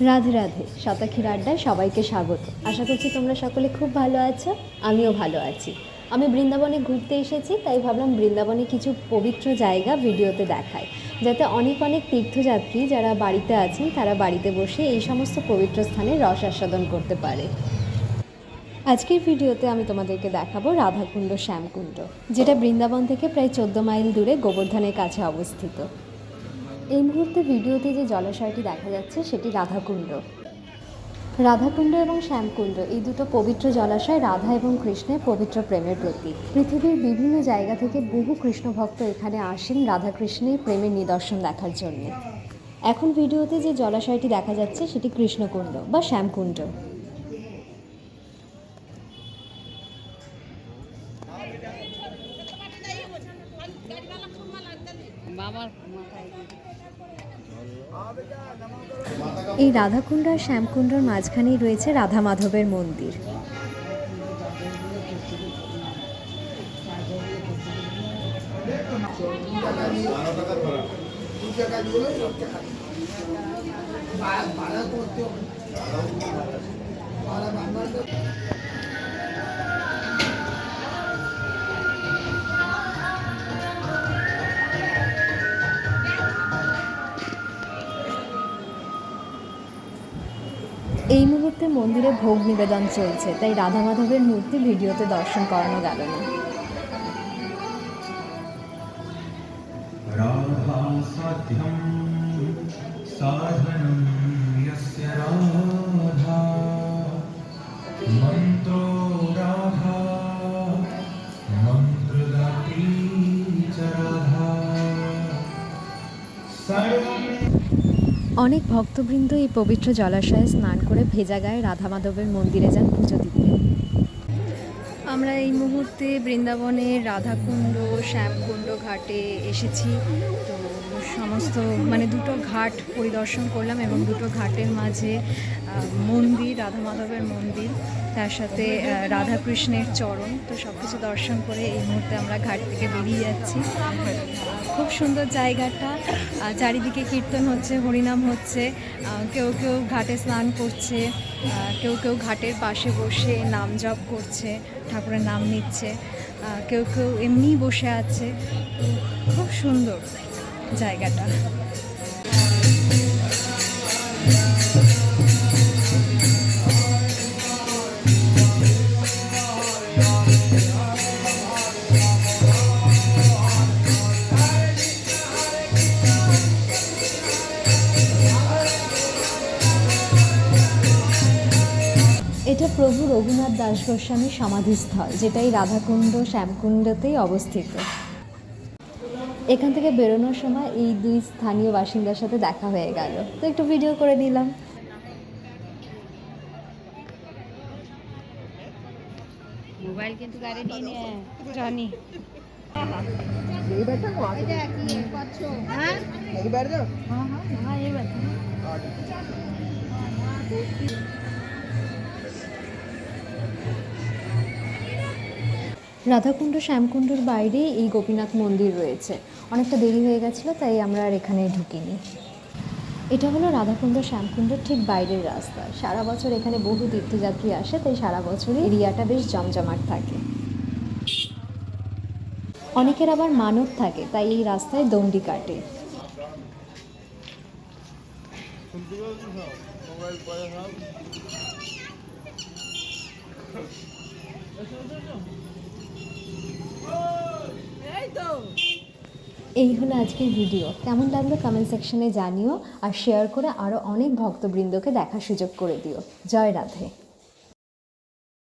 রাধে রাধে, শতাক্ষীর আড্ডায় সবাইকে স্বাগত। আশা করছি তোমরা সকলে খুব ভালো আছো, আমিও ভালো আছি। আমি বৃন্দাবনে ঘুরতে এসেছি, তাই ভাবলাম বৃন্দাবনে কিছু পবিত্র জায়গা ভিডিওতে দেখাই, যাতে অনেক অনেক তীর্থযাত্রী যারা বাড়িতে আছেন তারা বাড়িতে বসে এই সমস্ত পবিত্র স্থানে রস আস্বাদন করতে পারে। আজকের ভিডিওতে আমি তোমাদেরকে দেখাবো রাধাকুণ্ড শ্যামকুণ্ড, যেটা বৃন্দাবন থেকে প্রায় 14 মাইল দূরে গোবর্ধনের কাছে অবস্থিত। এই মুহূর্তে ভিডিওতে যে জলাশয়টি দেখা যাচ্ছে সেটি রাধাকুণ্ড। রাধাকুণ্ড এবং শ্যামকুণ্ড এই দুটো পবিত্র জলাশয় রাধা এবং কৃষ্ণের পবিত্র প্রেমের প্রতীক। পৃথিবীর বিভিন্ন জায়গা থেকে বহু কৃষ্ণ ভক্ত এখানে আসেন রাধাকৃষ্ণের প্রেমের নিদর্শন দেখার জন্য। এখন ভিডিওতে যে জলাশয়টি দেখা যাচ্ছে সেটি কৃষ্ণকুণ্ড বা শ্যামকুণ্ড। এই রাধাকুণ্ড আর শ্যামকুণ্ডর মাঝখানেই রয়েছে রাধা মাধবের মন্দির। এই মুহূর্তে মন্দিরে ভোগ নিবেদন চলছে, তাই রাধা মাধবের মূর্তি ভিডিওতে দর্শন করানো গেল না। রাধা সত্যম সাধনম ইয়স্য রাধা মন্ত্র রাধা মন্ত্রদাতি চ রাধা। অনেক ভক্তবৃন্দ এই পবিত্র জলাশয়ে স্নান করে ভেজা গায়ে রাধা মাধবের মন্দিরে যান পুজো দিতে। আমরা এই মুহূর্তে বৃন্দাবনের রাধাকুণ্ড শ্যামকুণ্ড ঘাটে এসেছি। তো সমস্ত দুটো ঘাট পরিদর্শন করলাম এবং দুটো ঘাটের মাঝে মন্দির, রাধা মাধবের মন্দির, তার সাথে রাধাকৃষ্ণের চরণ। তো সব কিছু দর্শন করে এই মুহূর্তে আমরা ঘাট থেকে বেরিয়ে যাচ্ছি। খুব সুন্দর জায়গাটা, চারিদিকে কীর্তন হচ্ছে, হরিনাম হচ্ছে, কেউ কেউ ঘাটে স্নান করছে, কেউ কেউ ঘাটের পাশে বসে নাম জপ করছে, ঠাকুরের নাম নিচ্ছে, কেউ কেউ এমনিই বসে আছে। খুব সুন্দর জায়গাটা। এটা প্রভু রঘুনাথ দাস গোস্বামীর সমাধিস্থল, যেটা এই রাধাকুণ্ড শ্যামকুণ্ডতেই অবস্থিত। এখান থেকে বেরোনোর সময় এই দুই স্থানীয় বাসিন্দার সাথে দেখা হয়ে গেল, তো একটু ভিডিও করে নিলাম। মোবাইল কিন্তু গাড়ি নিয়ে নিয়ে জানি রাধাকুণ্ড শ্যামকুণ্ডর বাইরে এই গোপীনাথ মন্দির রয়েছে। অনেকটা দেরি হয়ে গেছিলো, তাই আমরা আর এখানে ঢুকিনি। এটা হলো রাধাকুণ্ড শ্যামকুণ্ডর ঠিক বাইরের রাস্তা। সারা বছর এখানে বহু তীর্থযাত্রী আসে, তাই সারা বছরই এরিয়াটা বেশ জমজমাট থাকে। অনেকের আবার মানত থাকে, তাই এই রাস্তায় দণ্ডি কাটে। এই হলো আজকের ভিডিও। কেমন লাগলো কমেন্ট সেকশনে জানিও, আর শেয়ার করে আরও অনেক ভক্তবৃন্দকে দেখার সুযোগ করে দিও। জয় রাধে।